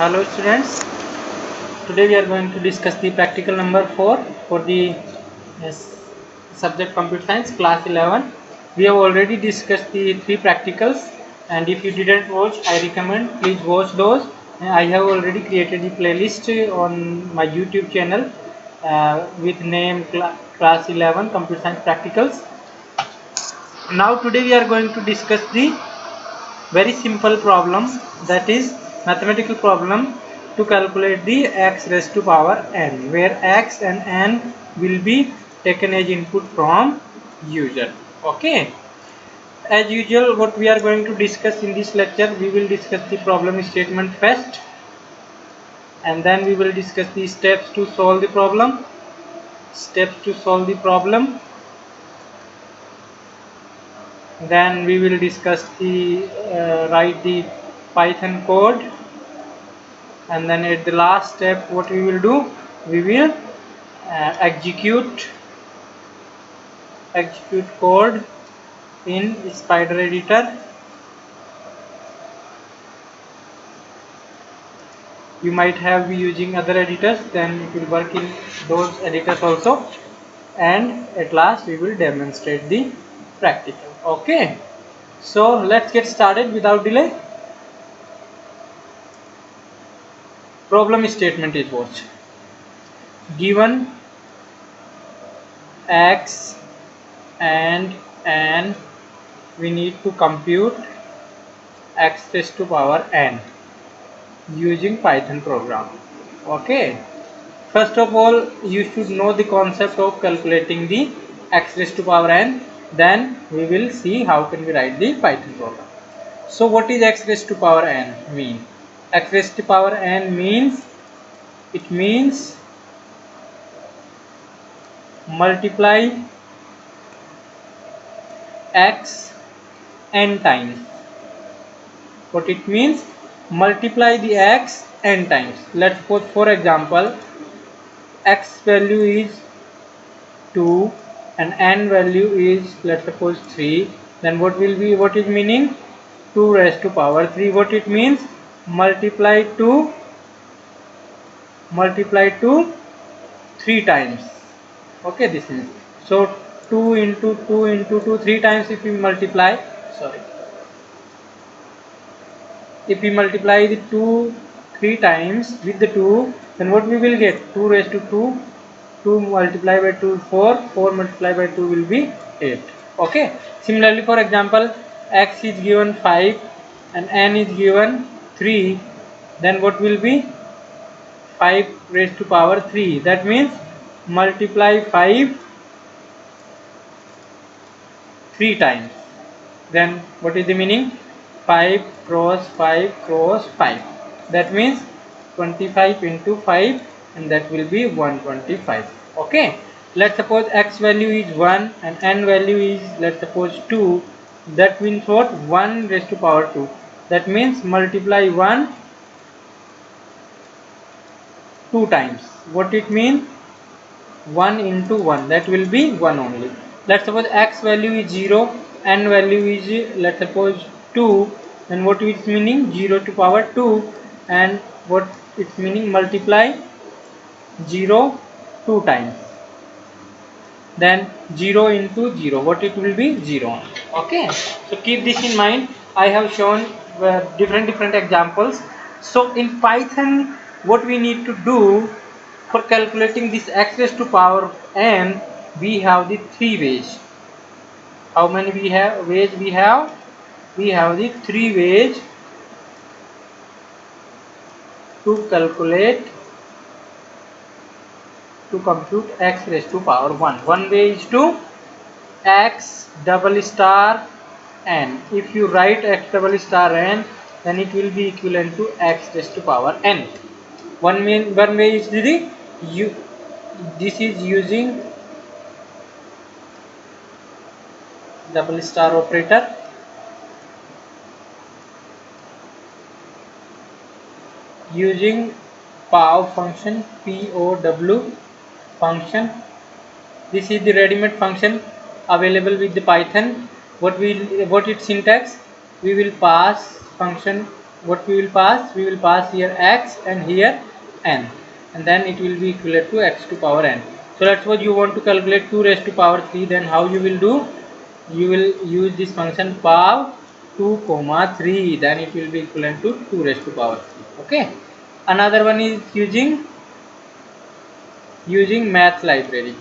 Hello students, today we are going to discuss the practical number 4 for the yes, subject computer science class 11. We have already discussed the 3 practicals, and if you didn't watch, I recommend please watch those. I have already created the playlist on my YouTube channel with name class 11 computer science practicals. Now today we are going to discuss the very simple problem, that is mathematical problem to calculate the x raised to power n, where x and n will be taken as input from user. Okay, as usual, what we are going to discuss in this lecture, we will discuss the problem statement first, and then we will discuss the steps to solve the problem. Then we will discuss the write the Python code, and then at the last step what we will do, we will execute code in Spider editor. You might have be using other editors, then it will work in those editors also, and at last we will demonstrate the practical. Okay, so let's get started without delay. Problem statement is what? Given x and n, we need to compute x raised to power n using Python program. Okay, first of all you should know the concept of calculating the x raised to power n, then we will see how can we write the Python program. So what is x raised to power n mean? X raised to power n means, it means multiply x n times. What it means? Multiply the x n times. Let's suppose, for example, x value is 2 and n value is, let's suppose, 3. Then what will be, what is meaning? 2 raised to power 3. What it means? Multiply to 3 times. Okay, this means, so 2 into 2 into 2, 3 times. If we multiply, if we multiply the 2 3 times with the 2, then what we will get? 2 raised to 2, 2 multiplied by 2 4, 4 multiplied by 2 will be 8. Okay, similarly, for example, x is given 5 and n is given 3, then what will be? 5 raised to power 3. That means multiply 5 3 times. Then what is the meaning? 5 cross 5 cross 5. That means 25 into 5, and that will be 125. Okay, let's suppose x value is 1 and n value is, let's suppose, 2. That means what? 1 raised to power 2. That means multiply 1 2 times. What it means? 1 into 1, that will be 1 only. Let's suppose x value is 0, n value is, let's suppose, 2, then what it's meaning? 0 to power 2, and what it's meaning? Multiply 0 2 times, then 0 into 0, what it will be? 0. Okay, so keep this in mind. I have shown different examples. So in Python, what we need to do for calculating this x raised to power n, we have the 3 ways. How many we have ways? We have the 3 ways to calculate, to compute x raised to power 1. One way is to x double star n. If you write x double star n, then it will be equivalent to x raised to power n. One way is this is using double star operator. Using POW function, POW function. This is the ready-made function available with the Python. What its syntax? We will pass function what we will pass? We will pass here x and here n, and then it will be equivalent to x to power n. So let's suppose you want to calculate 2 raised to power 3, then how you will do? You will use this function pow 2 comma 3, then it will be equivalent to 2 raised to power 3. Okay. Another one is using math library.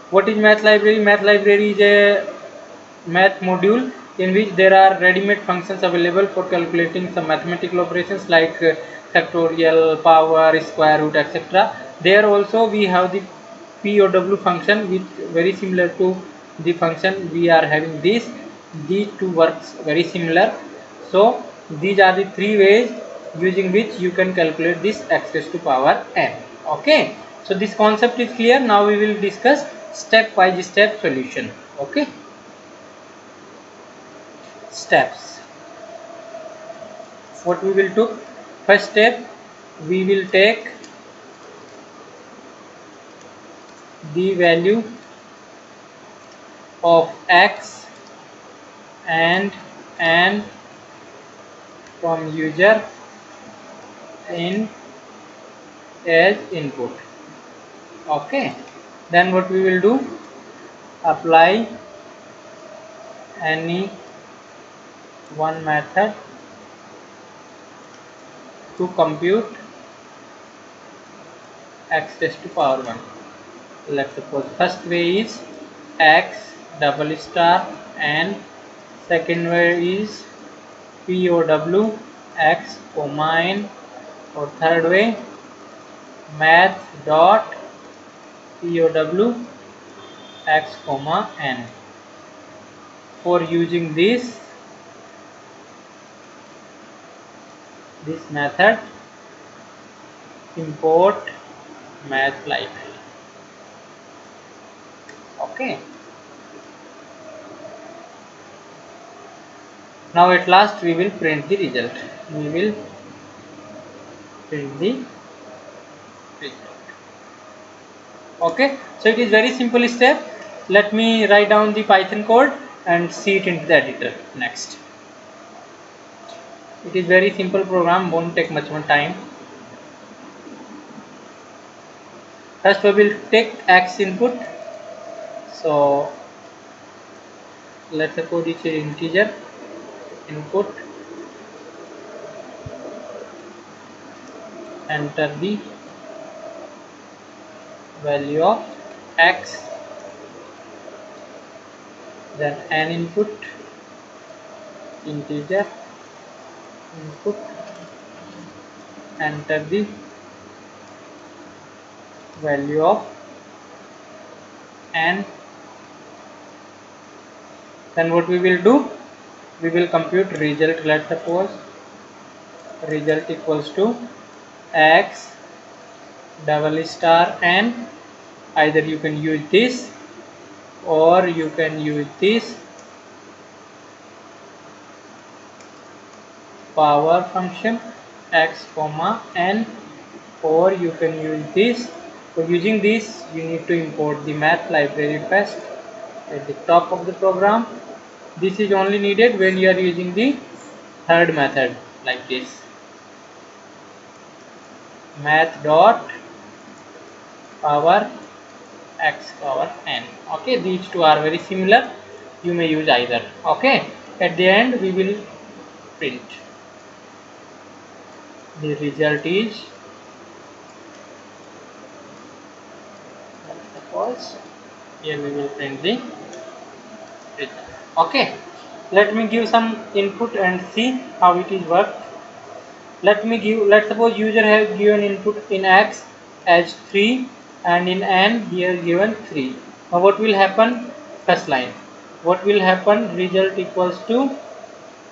What is math library? Math library is a math module in which there are ready-made functions available for calculating some mathematical operations like factorial, power, square root, etc. There also we have the POW function, which very similar to the function we are having this. These two works very similar. So these are the three ways using which you can calculate this x raised to power n. Okay. So this concept is clear. Now we will discuss step by step solution. Okay. Steps. What we will do? First step, we will take the value of x and n from user in as input. Okay. Then what we will do? Apply any one method to compute x raised to power 1. Let's suppose first way is x double star and second way is POW x comma n, or third way math dot POW x comma n. For using this method, import math library. Okay. Now at last we will print the result. Okay. So it is very simple step. Let me write down the Python code and see it into the editor next. It is very simple program, won't take much more time. First we will take x input. So let's suppose it is integer input. Enter the value of x, then n input, integer input, enter the value of n. Then what we will do? We will compute result. Let's suppose result equals to x double star n. Either you can use this or you can use this power function x comma n, or you can use this. For using this, you need to import the math library first at the top of the program. This is only needed when you are using the third method like this, math dot power x power n. Okay, these two are very similar, you may use either. Okay, at the end we will print the result is, suppose here we will print the result. Okay, let me give some input and see how it is worked. Let's suppose user has given input in x as 3 and in n here given 3. Now what will happen? First line, what will happen? Result equals to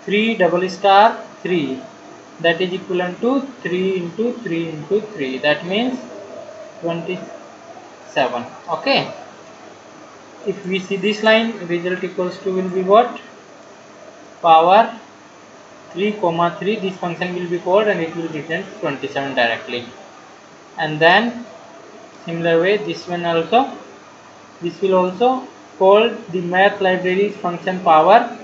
3 double star 3, that is equivalent to 3 into 3 into 3, that means 27. Okay, if we see this line, result equals to will be what? Power 3 comma 3, this function will be called and it will return 27 directly. And then similar way this one also, this will also call the math library function power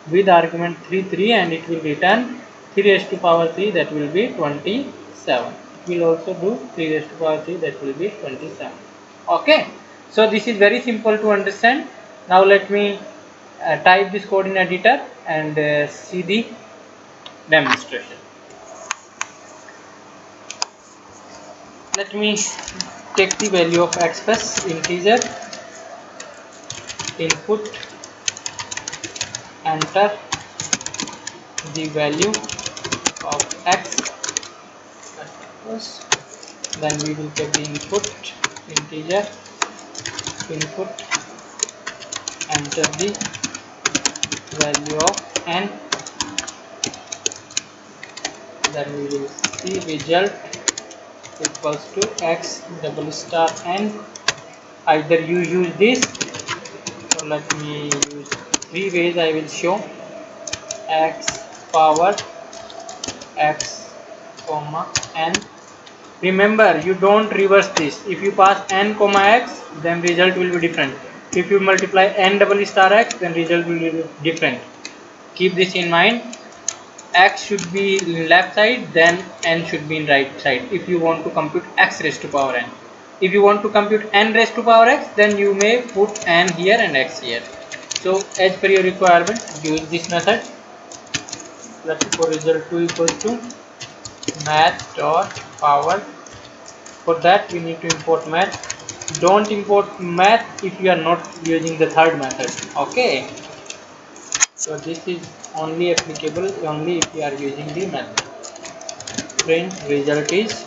with argument 3 3 and it will return 3 raised to power 3, that will be 27. It will also do 3 raised to power 3, that will be 27. Okay, so this is very simple to understand. Now let me type this code in editor and see the demonstration. Let me take the value of x plus integer, input, enter the value of x, then we will get the input integer, input, enter the value of n, then we will see result equals to x double star n. Either you use this, so let me use 3 ways I will show. X power x comma n. Remember, you don't reverse this. If you pass n comma x, then result will be different. If you multiply n double star x, then result will be different. Keep this in mind. X should be in left side, then n should be in right side if you want to compute x raised to power n. If you want to compute n raised to power x, then you may put n here and x here. So as per your requirement, use this method. Let's for result 2 equals to math dot power. For that we need to import math. Don't import math if you are not using the third method. Okay, so this is only applicable only if you are using the method. Print result is,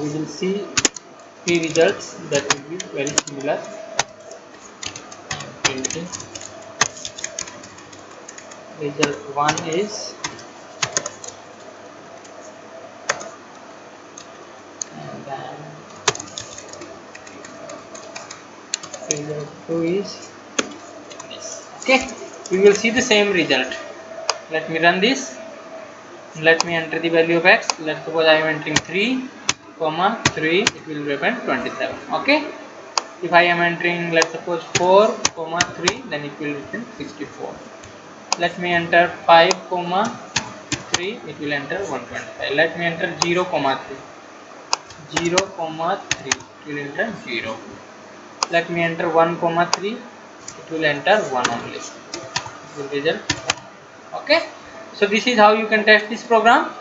we will see three results that will be very similar. Printing result 1 is, and then result 2 is this. Okay, we will see the same result. Let me run this. Let me enter the value of x. Let's suppose I am entering 3 comma 3, it will return 27. Okay, if I am entering, let's suppose 4 comma 3, then it will return 64. Let me enter 5 comma 3, it will enter 125. Let me enter 0 comma 3, 0 comma 3, it will enter 0. Let me enter 1 comma 3, it will enter 1 only. It will result 1. Okay, so this is how you can test this program,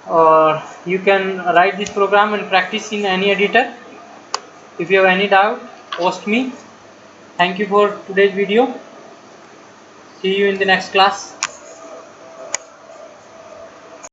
or you can write this program and practice in any editor. If you have any doubt, post me. Thank you for today's video. See you in the next class.